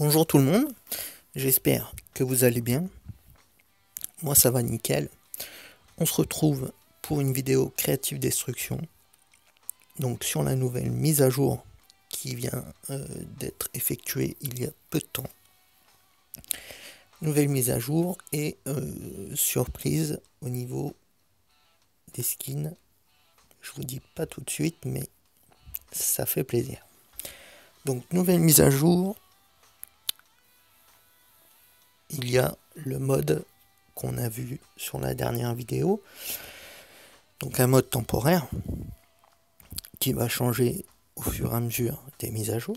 Bonjour tout le monde, j'espère que vous allez bien. Moi ça va nickel. On se retrouve pour une vidéo Creative Destruction. Donc sur la nouvelle mise à jour qui vient d'être effectuée il y a peu de temps. Nouvelle mise à jour et surprise au niveau des skins. Je vous dis pas tout de suite mais ça fait plaisir. Donc nouvelle mise à jour. Il y a le mode qu'on a vu sur la dernière vidéo, donc un mode temporaire qui va changer au fur et à mesure des mises à jour.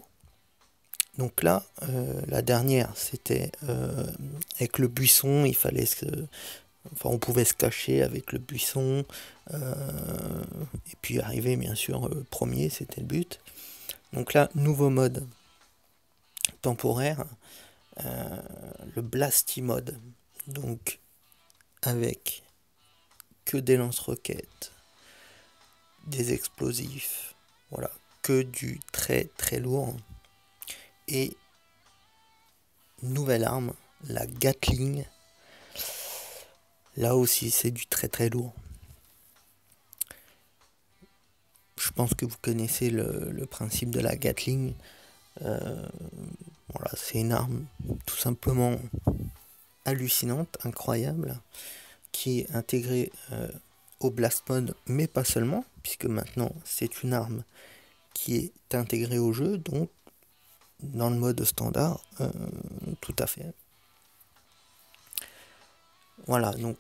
Donc là, la dernière, c'était avec le buisson, il fallait on pouvait se cacher avec le buisson, et puis arriver bien sûr premier, c'était le but. Donc là, nouveau mode temporaire, le Blasty mode, donc avec que des lance-roquettes, des explosifs, voilà, que du très très lourd. Et nouvelle arme, la Gatling. Là aussi c'est du très très lourd. Je pense que vous connaissez le principe de la Gatling. Voilà, c'est une arme tout simplement hallucinante, incroyable, qui est intégrée au Blast Mode, mais pas seulement, puisque maintenant c'est une arme qui est intégrée au jeu, donc dans le mode standard, tout à fait. Voilà, donc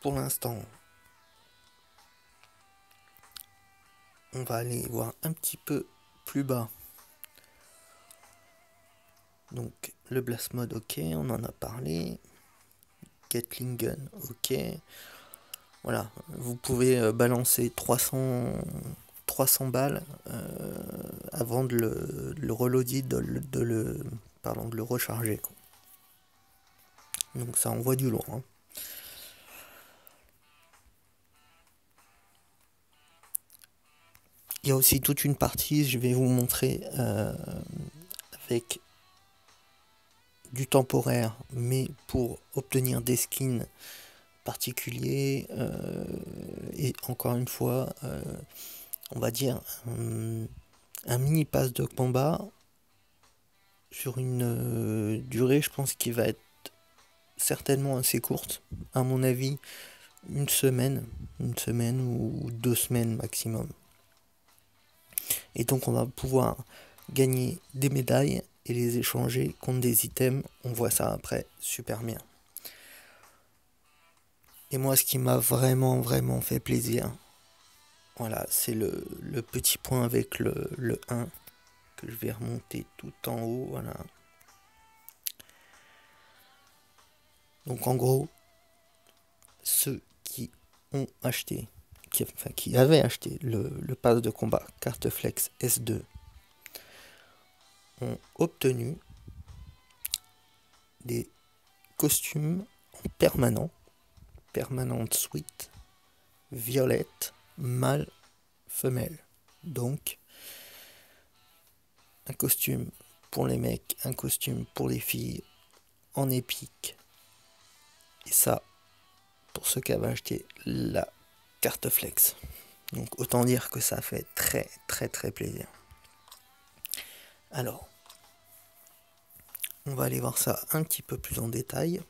pour l'instant, on va aller voir un petit peu plus bas. Donc le Blast Mode, ok, on en a parlé. Gatling Gun, ok. Voilà, vous pouvez balancer 300 balles avant de le reloader, de le recharger, quoi. Donc ça envoie du lourd, hein. Il y a aussi toute une partie, je vais vous montrer, avec du temporaire, mais pour obtenir des skins particuliers, et encore une fois, on va dire un mini pass de combat sur une durée, je pense, qui va être certainement assez courte, à mon avis une semaine ou 2 semaines maximum. Et donc on va pouvoir gagner des médailles et les échanger contre des items. On voit ça après super bien. Et moi, ce qui m'a vraiment fait plaisir, voilà, c'est le petit point avec le 1 que je vais remonter tout en haut, voilà. Donc en gros, ceux qui ont acheté, qui avaient acheté le pass de combat carte flex S2 ont obtenu des costumes en permanente suite, violette, mâle, femelle. Donc un costume pour les mecs, un costume pour les filles en épique. Et ça, pour ceux qui avaient acheté la carte flex. Donc autant dire que ça fait très plaisir. Alors, on va aller voir ça un petit peu plus en détail.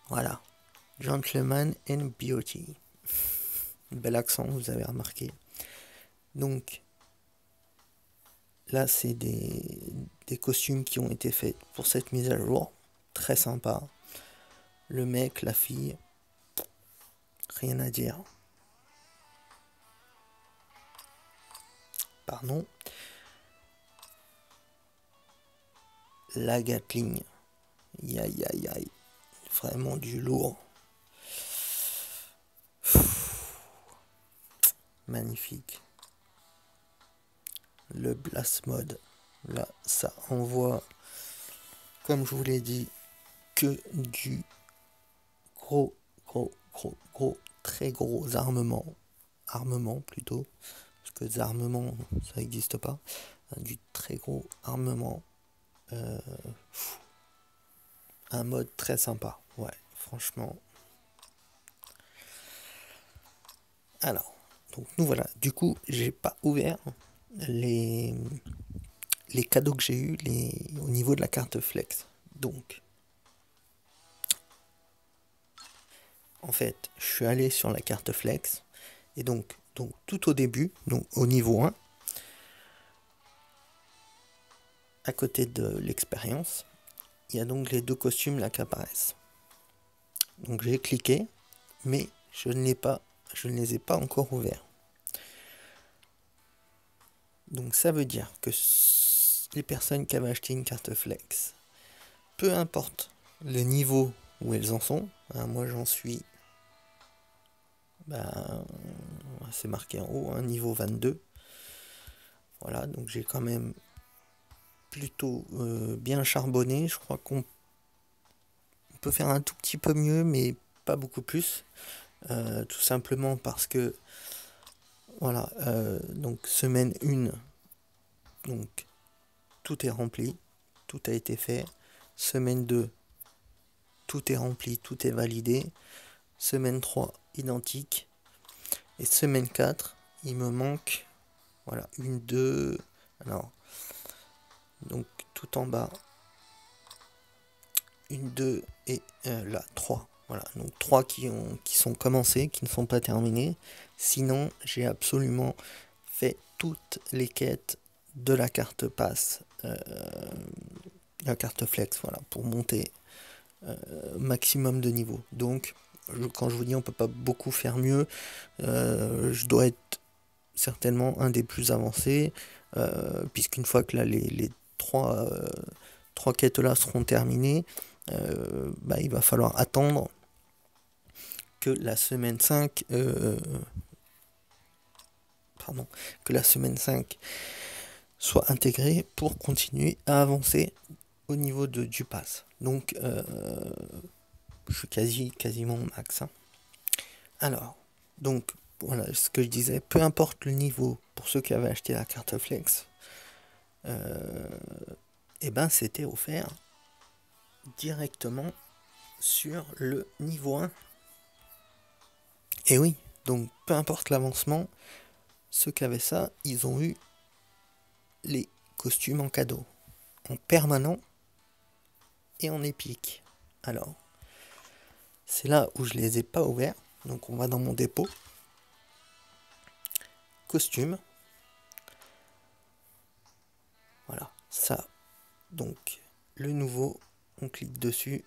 Voilà, Gentleman and Beauty. Bel accent, vous avez remarqué. Donc, là, c'est des costumes qui ont été faits pour cette mise à jour. Très sympa. Le mec, la fille, rien à dire. Pardon. La Gatling. Aïe. Vraiment du lourd. Magnifique. Le Blast Mode. Là, ça envoie, comme je vous l'ai dit, que du gros, très gros armement plutôt, parce que des armements, ça n'existe pas. Du très gros armement. Un mode très sympa. Ouais, franchement. Alors, donc nous voilà. Du coup, j'ai pas ouvert les cadeaux que j'ai eu au niveau de la carte Flex. Donc, en fait, je suis allé sur la carte Flex. Et donc tout au début, donc au niveau 1, à côté de l'expérience, il y a donc les deux costumes là qui apparaissent. Donc j'ai cliqué, mais je ne les ai pas encore ouverts. Donc ça veut dire que les personnes qui avaient acheté une carte Flex, peu importe le niveau où elles en sont, hein, moi j'en suis, c'est marqué en haut, niveau 22. Voilà, donc j'ai quand même plutôt bien charbonné. Je crois qu'on peut faire un tout petit peu mieux, mais pas beaucoup plus. Tout simplement parce que, voilà, donc semaine 1, donc tout est rempli, tout a été fait. Semaine 2, tout est rempli, tout est validé. Semaine 3, identique. Et semaine 4, il me manque, voilà, 1, 2, alors, donc tout en bas, 1, 2 et là, 3. Voilà, donc 3 qui sont commencés, qui ne sont pas terminés. Sinon, j'ai absolument fait toutes les quêtes de la carte pass, la carte flex, voilà, pour monter maximum de niveau. Donc, quand je vous dis on peut pas beaucoup faire mieux, je dois être certainement un des plus avancés, puisqu'une fois que là, les trois quêtes là seront terminées, il va falloir attendre que la semaine 5 que la semaine 5 soit intégrée pour continuer à avancer au niveau du pass. Donc je suis quasiment au max, hein. Alors, donc voilà ce que je disais, peu importe le niveau, pour ceux qui avaient acheté la carte Flex, et ben c'était offert directement sur le niveau 1. Et oui, donc peu importe l'avancement, ceux qui avaient ça, ils ont eu les costumes en cadeau, en permanent et en épique. Alors, c'est là où je les ai pas ouverts. Donc on va dans mon dépôt. Costume. Voilà, ça. Donc, le nouveau, on clique dessus.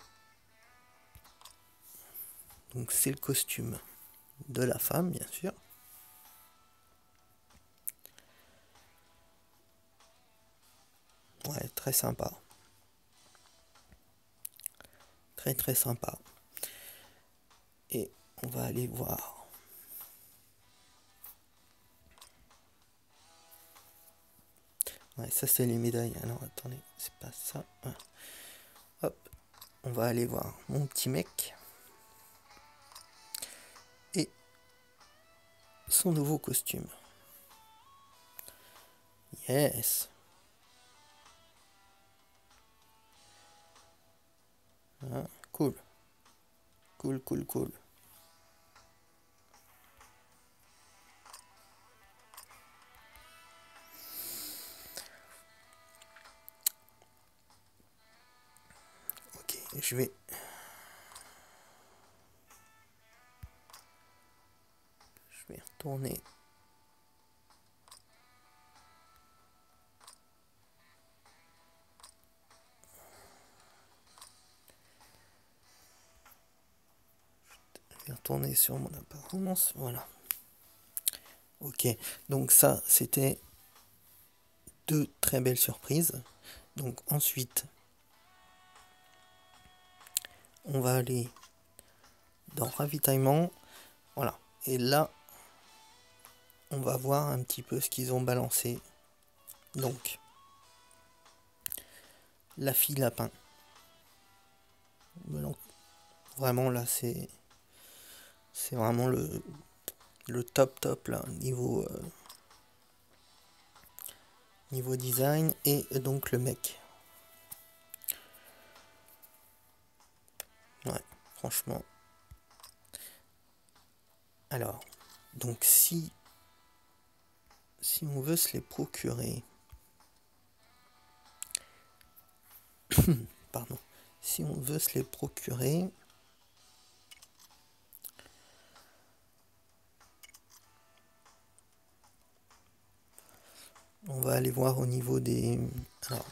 Donc c'est le costume de la femme, bien sûr. Ouais, très sympa. Très très sympa. Et on va aller voir. Ouais, ça c'est les médailles. Alors attendez, c'est pas ça. Ouais. Hop, on va aller voir mon petit mec. Et son nouveau costume. Yes. Ah, cool. Cool, cool, cool. Ok, je vais retourner. Je vais retourner sur mon apparence. Voilà. Ok, donc ça c'était deux très belles surprises. Donc ensuite, on va aller dans ravitaillement. Voilà. Et là, on va voir un petit peu ce qu'ils ont balancé. Donc, la fille lapin. Vraiment là, c'est vraiment le top là, niveau niveau design, et donc le mec. Ouais, franchement. Alors, donc si on veut se les procurer, pardon, si on veut se les procurer, on va aller voir au niveau des... Alors,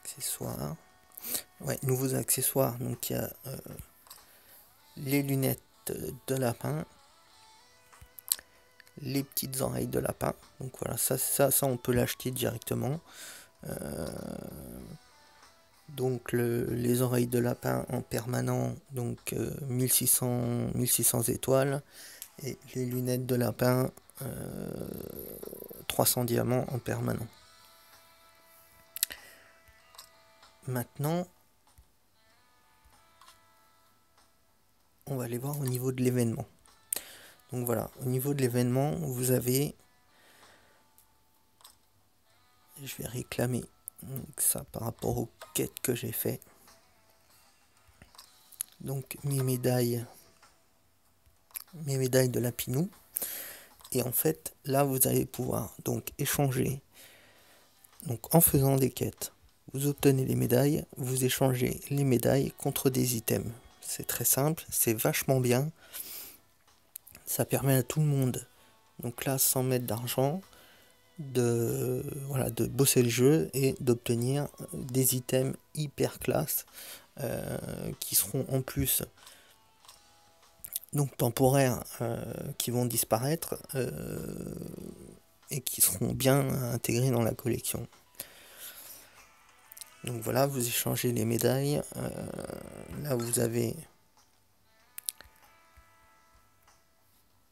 accessoires. Ouais, nouveaux accessoires. Donc il y a les lunettes de lapin, les petites oreilles de lapin. Donc voilà, ça on peut l'acheter directement. Donc les oreilles de lapin en permanent, donc 1600 étoiles, et les lunettes de lapin 300 diamants en permanent. Maintenant, on va aller voir au niveau de l'événement. Donc voilà, au niveau de l'événement, vous avez... Je vais réclamer donc ça par rapport aux quêtes que j'ai fait. Donc mes médailles de Lapinou. Et en fait, là, vous allez pouvoir donc échanger. Donc en faisant des quêtes, vous obtenez les médailles, vous échangez les médailles contre des items. C'est très simple, c'est vachement bien. Ça permet à tout le monde, donc là sans mettre d'argent, de bosser le jeu et d'obtenir des items hyper classe qui seront en plus donc temporaires, qui vont disparaître et qui seront bien intégrés dans la collection. Donc voilà, vous échangez les médailles. Là vous avez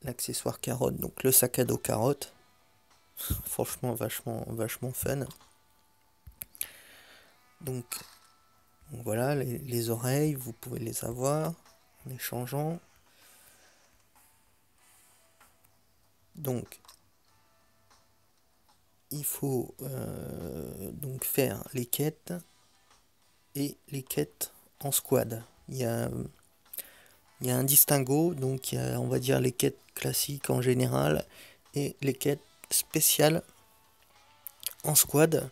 l'accessoire carotte, donc le sac à dos carotte. Franchement vachement fun. Donc voilà, les oreilles, vous pouvez les avoir en échangeant. Donc il faut donc faire les quêtes, et les quêtes en squad. Il y a un distinguo, donc il y a, on va dire, les quêtes classiques en général et les quêtes spéciales en squad,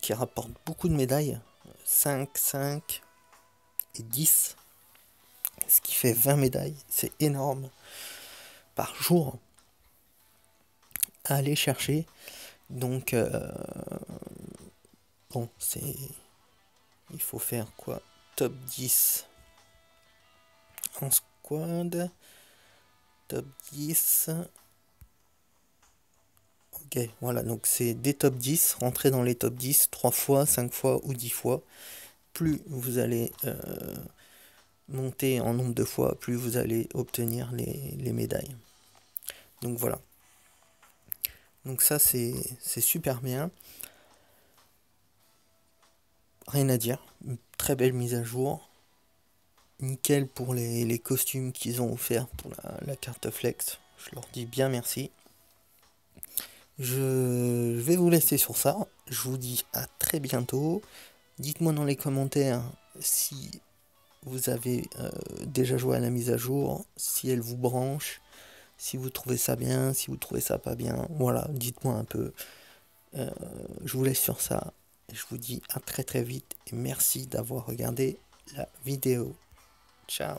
qui rapportent beaucoup de médailles, 5 et 10, ce qui fait 20 médailles, c'est énorme par jour à aller chercher. Donc bon, il faut faire quoi, top 10 en squad, top 10. Ok, voilà, donc c'est des top 10, rentrer dans les top 10 3 fois, 5 fois ou 10 fois. Plus vous allez monter en nombre de fois, plus vous allez obtenir les médailles. Donc voilà. Donc ça c'est super bien. Rien à dire. Une très belle mise à jour. Nickel pour les costumes qu'ils ont offerts pour la carte flex. Je leur dis bien merci. Je vais vous laisser sur ça. Je vous dis à très bientôt. Dites-moi dans les commentaires si vous avez déjà joué à la mise à jour, si elle vous branche, si vous trouvez ça bien, si vous trouvez ça pas bien. Voilà, dites-moi un peu. Je vous laisse sur ça. Et je vous dis à très vite et merci d'avoir regardé la vidéo. Ciao.